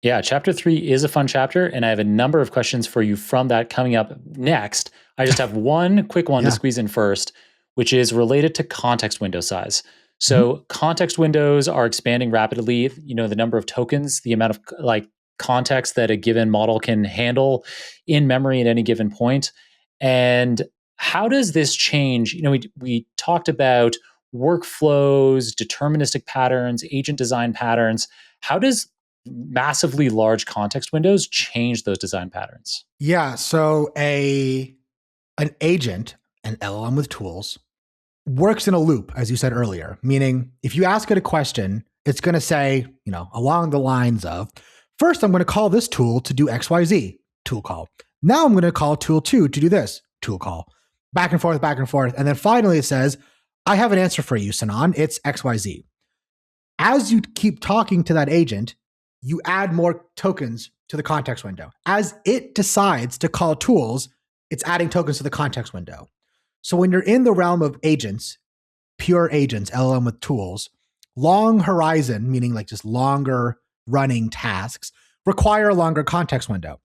Yeah, chapter 3 is a fun chapter, and I have a number of questions for you from that coming up next. I just have one quick one to Yeah. squeeze in first, which is related to context window size. Mhm. So, context windows are expanding rapidly. The number of tokens, the amount of context that a given model can handle in memory at any given point. And how does this change? We talked about workflows, deterministic patterns, agent design patterns. How does massively large context windows change those design patterns? Yeah. So an agent, an LLM with tools, works in a loop, as you said earlier, meaning if you ask it a question, it's going to say, along the lines of, first, I'm going to call this tool to do XYZ, tool call. Now I'm going to call tool 2 to do this, tool call. Back and forth, back and forth. And then finally it says, I have an answer for you, Sinan. It's XYZ. As you keep talking to that agent, you add more tokens to the context window. As it decides to call tools, it's adding tokens to the context window. So when you're in the realm of agents, pure agents, LLM with tools, long horizon, meaning like just longer running tasks, require a longer context window.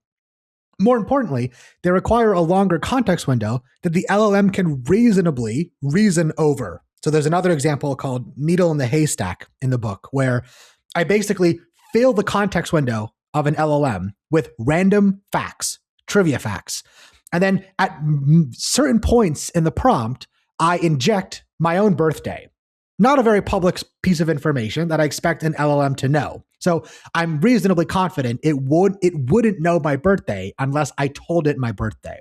More importantly, they require a longer context window that the LLM can reasonably reason over. So there's another example called needle in the haystack in the book, where I basically fill the context window of an LLM with random facts, trivia facts. And then at certain points in the prompt, I inject my own birthday. Not a very public piece of information that I expect an LLM to know. So I'm reasonably confident it wouldn't know my birthday unless I told it my birthday.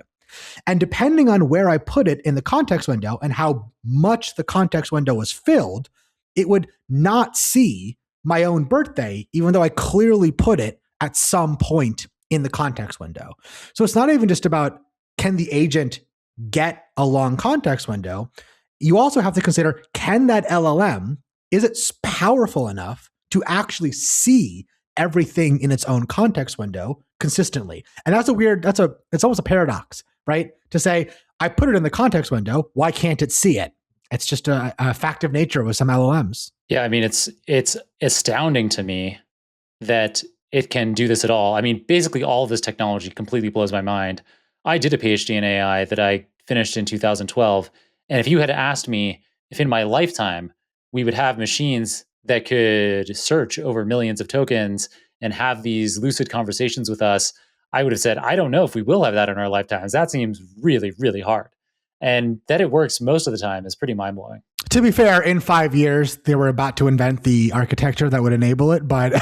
And depending on where I put it in the context window and how much the context window was filled, it would not see my own birthday, even though I clearly put it at some point in the context window. So it's not even just about, can the agent get a long context window? You also have to consider, can that LLM, is it powerful enough to actually see everything in its own context window consistently? And it's almost a paradox, right? To say, I put it in the context window, why can't it see it? It's just a fact of nature with some LLMs. Yeah, I mean, it's astounding to me that it can do this at all. I mean, basically all of this technology completely blows my mind. I did a PhD in AI that I finished in 2012. And if you had asked me if in my lifetime we would have machines that could search over millions of tokens and have these lucid conversations with us, I would have said, I don't know if we will have that in our lifetimes. That seems really, really hard. And that it works most of the time is pretty mind blowing. To be fair, in 5 years, they were about to invent the architecture that would enable it. But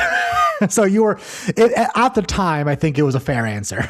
so at the time, I think it was a fair answer.